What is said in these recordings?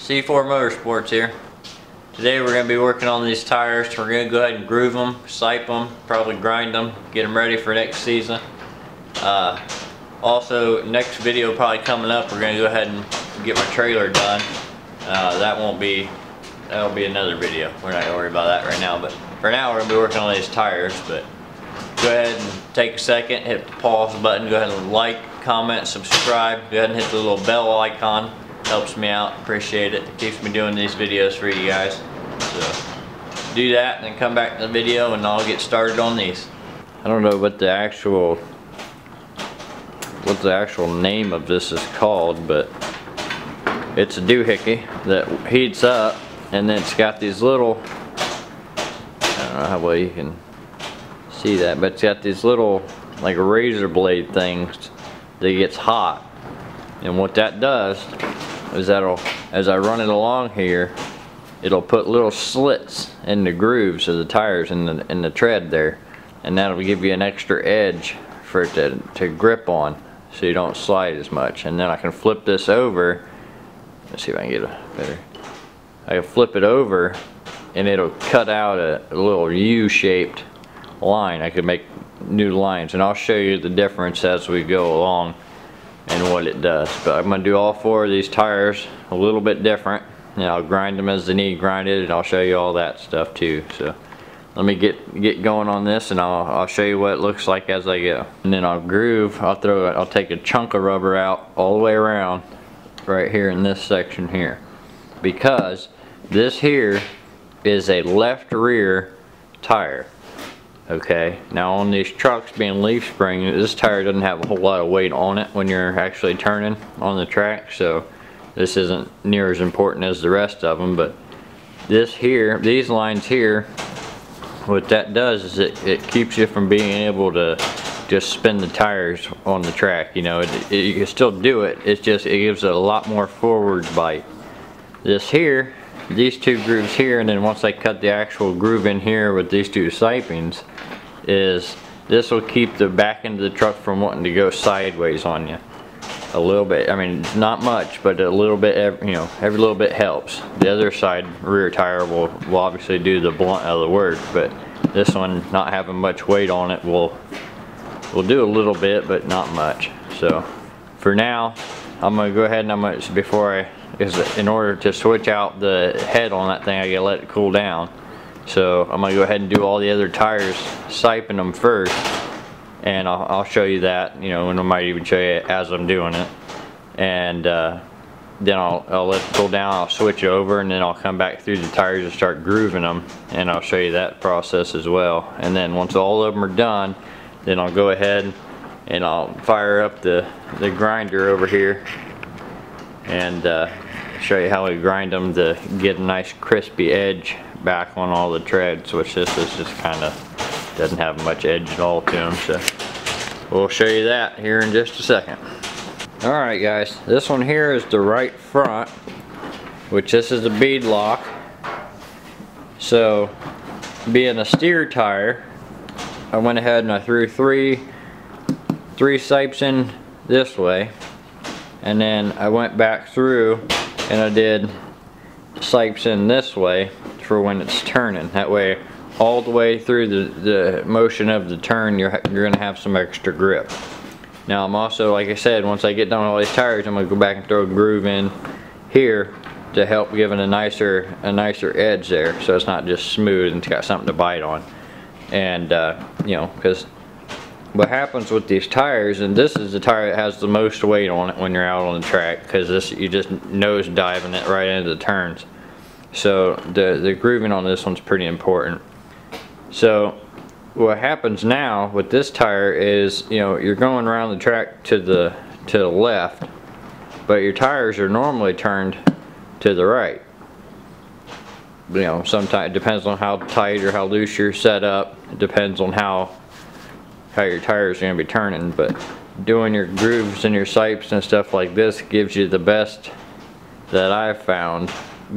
C4 Motorsports here. Today we're going to be working on these tires. We're going to go ahead and groove them, sipe them, probably grind them, get them ready for next season. Also, next video probably coming up, we're going to go ahead and get my trailer done. That'll be another video. We're not going to worry about that right now, but for now we're going to be working on these tires. But go ahead and take a second, hit the pause button, go ahead and like, comment, subscribe, go ahead and hit the little bell icon. Helps me out, appreciate it. It keeps me doing these videos for you guys. So do that and then come back to the video and I'll get started on these. I don't know what the actual name of this is called, but it's a doohickey that heats up, and then it's got these little, I don't know how well you can see that, but it's got these little like razor blade things that gets hot. And what that does is as I run it along here, it'll put little slits in the grooves of the tires in the tread there, and that'll give you an extra edge for it to grip on, so you don't slide as much. And then I can flip this over. Let's see if I can get a better. I can flip it over, and it'll cut out a little U-shaped line. I could make new lines, and I'll show you the difference as we go along and what it does. But I'm going to do all four of these tires a little bit different, and I'll grind them as they need grinded, and I'll show you all that stuff too. So let me get going on this, and I'll show you what it looks like as I go. And then I'll groove. I'll take a chunk of rubber out all the way around right here in this section here, because this here is a left rear tire. Okay, now on these trucks being leaf spring, this tire doesn't have a whole lot of weight on it when you're actually turning on the track, so this isn't near as important as the rest of them. But this here, these lines here, what that does is it keeps you from being able to just spin the tires on the track. You know, you can still do it, it gives it a lot more forward bite. This here, these two grooves here, and then once I cut the actual groove in here with these two sipings, this will keep the back end of the truck from wanting to go sideways on you a little bit. I mean, not much, but a little bit, you know, every little bit helps. The other side rear tire will obviously do the blunt of the work, but this one, not having much weight on it, will do a little bit, but not much. So for now, I'm gonna go ahead and in order to switch out the head on that thing, I gotta let it cool down. So I'm gonna go ahead and do all the other tires, siping them first, and I'll show you that, you know, and I might even show you as I'm doing it. And then I'll let it cool down, I'll switch it over, and then I'll come back through the tires and start grooving them, and I'll show you that process as well. And then once all of them are done, then I'll go ahead and I'll fire up the grinder over here and show you how we grind them to get a nice crispy edge back on all the treads, which this is just kind of doesn't have much edge at all to them. So we'll show you that here in just a second. Alright guys, this one here is the right front, which this is a bead lock. So being a steer tire, I went ahead and I threw three sipes in this way, and then I went back through and I did sipes in this way for when it's turning. That way, all the way through the motion of the turn, you're gonna have some extra grip. Now I'm also, like I said, once I get done with all these tires, I'm gonna go back and throw a groove in here to help give it a nicer edge there, so it's not just smooth and it's got something to bite on. And you know, because what happens with these tires, and this is the tire that has the most weight on it when you're out on the track, because this, you just nose diving it right into the turns. So the grooving on this one's pretty important. So what happens now with this tire is, you know, you're going around the track to the left, but your tires are normally turned to the right. You know, sometimes it depends on how tight or how loose you're set up. It depends on how your tires are going to be turning, but doing your grooves and your sipes and stuff like this gives you the best that I've found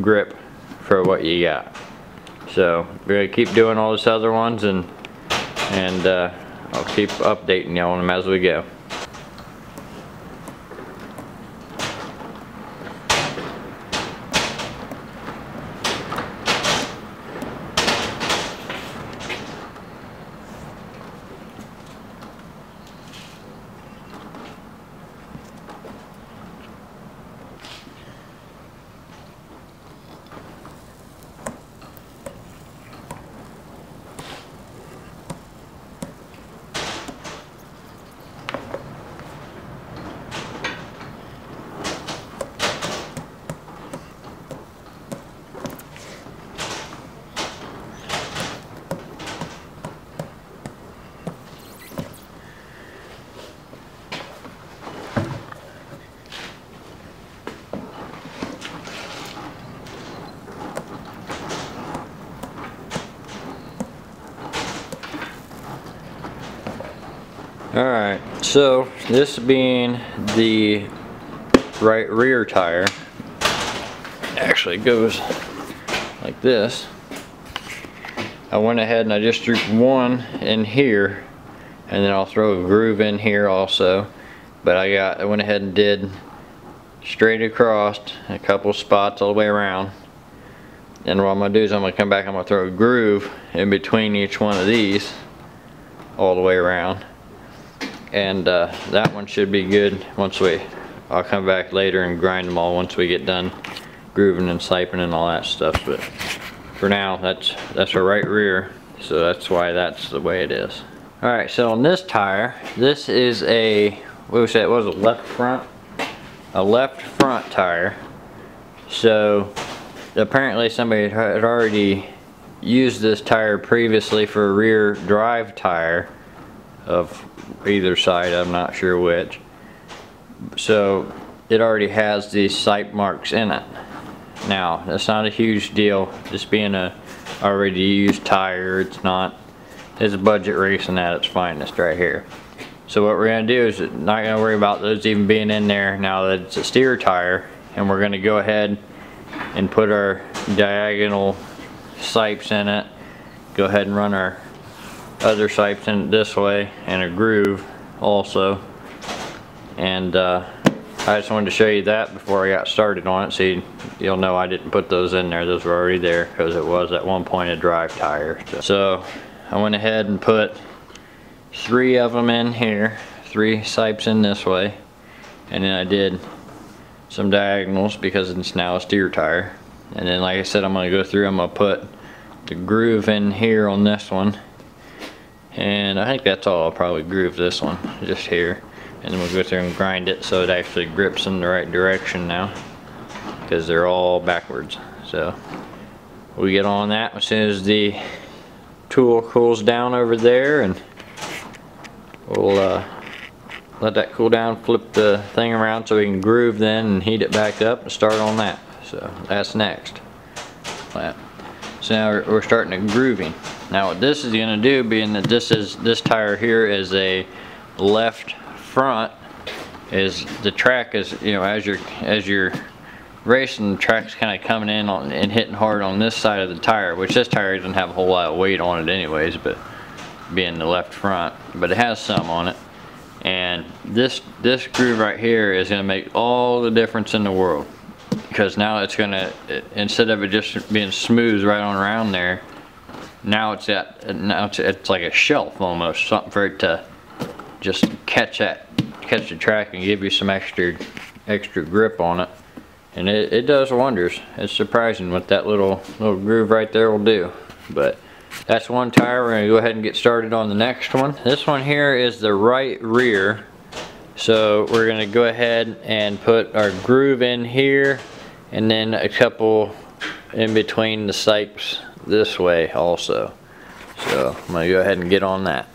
grip for what you got. So we're going to keep doing all these other ones, and I'll keep updating you on them as we go. Alright, so this being the right rear tire, actually goes like this. I went ahead and I just threw one in here, and then I'll throw a groove in here also. But I went ahead and did straight across a couple spots all the way around. And what I'm going to do is I'm going to come back, I'm going to throw a groove in between each one of these all the way around. And that one should be good once I'll come back later and grind them all once we get done grooving and siping and all that stuff. But for now, that's our right rear, so that's why that's the way it is. Alright, so on this tire, this is what we said it was a left front tire. So apparently somebody had already used this tire previously for a rear drive tire of either side, I'm not sure which. So it already has these sipe marks in it. Now that's not a huge deal, just being a already used tire. It's a budget racing at its finest right here. So what we're going to do is not going to worry about those even being in there now that it's a steer tire, and we're going to go ahead and put our diagonal sipes in it, go ahead and run our other sipes in it this way, and a groove also. And I just wanted to show you that before I got started on it, so you'll know I didn't put those in there. Those were already there because it was at one point a drive tire. So I went ahead and put 3 of them in here, 3 sipes in this way, and then I did some diagonals because it's now a steer tire. And then, like I said, I'm going to go through, I'm going to put the groove in here on this one, and I think that's all. I'll probably groove this one just here, and then we'll go through and grind it so it actually grips in the right direction now, because they're all backwards. So we get on that as soon as the tool cools down over there, and we'll let that cool down, flip the thing around so we can groove then and heat it back up and start on that. So that's next. So now we're starting the grooving. Now what this is going to do, being that this tire here is a left front, is the track is, you know, as you're racing, the track's kind of coming in on and hitting hard on this side of the tire, which this tire doesn't have a whole lot of weight on it anyways, but being the left front, but it has some on it. And this groove right here is going to make all the difference in the world, because now it's going to, instead of it just being smooth right on around there, now it's like a shelf almost, something for it to just catch the track and give you some extra grip on it. And it does wonders. It's surprising what that little groove right there will do. But that's one tire. We're going to go ahead and get started on the next one. This one here is the right rear. So we're going to go ahead and put our groove in here, and then a couple in between the sipes this way also. So I'm going to go ahead and get on that.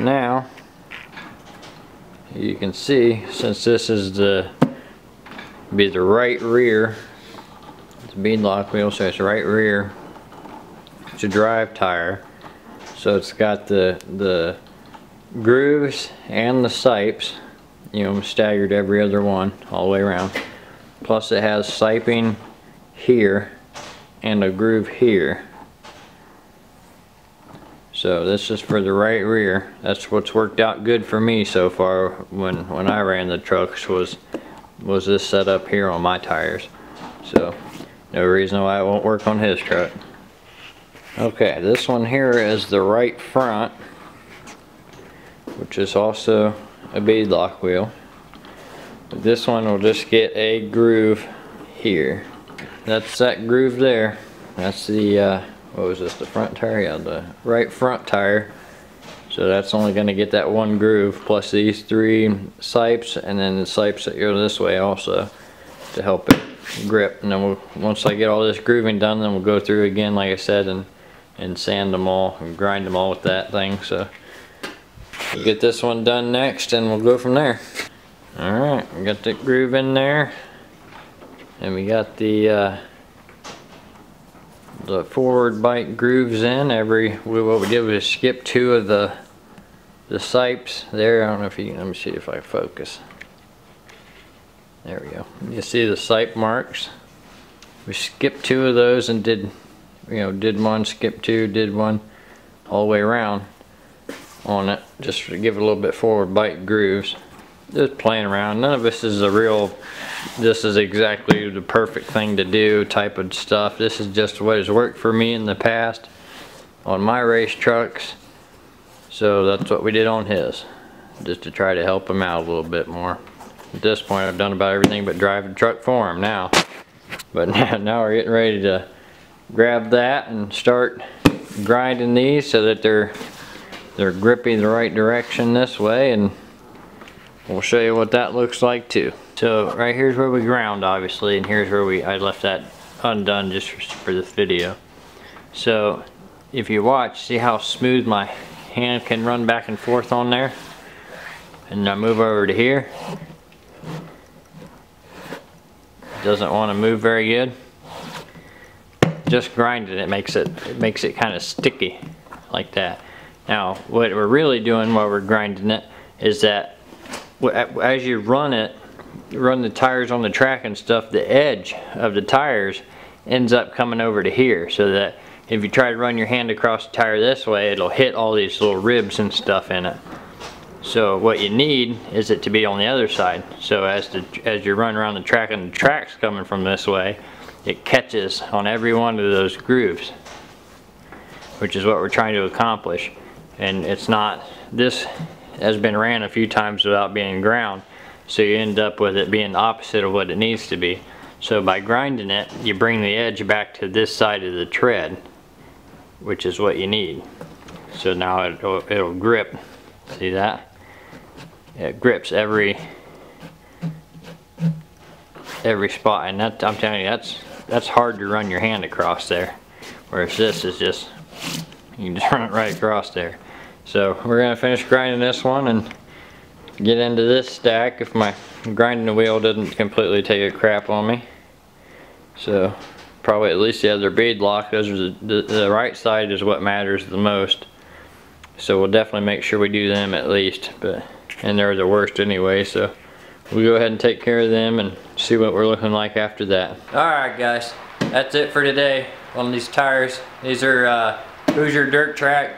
now you can see, since this is the right rear, it's a bead lock wheel, so it's right rear, it's a drive tire, so it's got the grooves and the sipes, you know, staggered every other one all the way around, plus it has siping here and a groove here. So this is for the right rear. That's what's worked out good for me so far when I ran the trucks, was this setup here on my tires. So no reason why it won't work on his truck. Okay, this one here is the right front, which is also a bead lock wheel. But this one will just get a groove here. That's that groove there. That's the what was this, the front tire? Yeah, the right front tire. So that's only going to get that one groove, plus these 3 sipes, and then the sipes that go this way also to help it grip. And then once I get all this grooving done, then we'll go through again, like I said, and sand them all and grind them all with that thing. So we'll get this one done next, and we'll go from there. Alright, we got the groove in there, and we got the forward bike grooves in. What we did was skip 2 of the sipes there. I don't know if you can, let me see if I focus. There we go. You see the sipe marks. We skipped 2 of those and did one, skipped 2, did one, all the way around on it, just to give it a little bit forward bike grooves. Just playing around. None of this is this is exactly the perfect thing to do type of stuff. This is just what has worked for me in the past on my race trucks. So that's what we did on his, just to try to help him out a little bit more. At this point I've done about everything but drive the truck for him now. But now we're getting ready to grab that and start grinding these so that they're gripping the right direction this way, and we'll show you what that looks like too. So right here's where we ground, obviously, and here's where I left that undone just for this video. So if you watch, see how smooth my hand can run back and forth on there? And I move over to here. Doesn't want to move very good. Just grinding it makes it kind of sticky like that. Now what we're really doing while we're grinding it is that as you run the tires on the track and stuff, the edge of the tires ends up coming over to here, so that if you try to run your hand across the tire this way, it'll hit all these little ribs and stuff in it. So what you need is it to be on the other side, so as you run around the track and the track's coming from this way, it catches on every one of those grooves, which is what we're trying to accomplish. And it's not, this has been ran a few times without being ground, so you end up with it being the opposite of what it needs to be. So by grinding it, you bring the edge back to this side of the tread, which is what you need. So now it'll grip. See that? It grips every spot, and that, I'm telling you, that's hard to run your hand across there. Whereas this is just, you can just run it right across there. So we're gonna finish grinding this one and get into this stack if my grinding wheel doesn't completely take a crap on me. So probably at least the other bead lock, those are the right side is what matters the most. So we'll definitely make sure we do them at least, and they're the worst anyway, so we'll go ahead and take care of them and see what we're looking like after that. Alright guys, that's it for today on these tires. These are Hoosier dirt track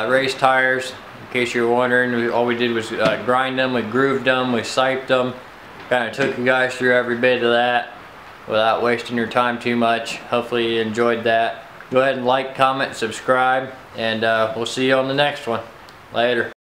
race tires. In case you're wondering, all we did was grind them, we grooved them, we siped them. Kind of took you guys through every bit of that without wasting your time too much. Hopefully you enjoyed that. Go ahead and like, comment, subscribe, and we'll see you on the next one. Later.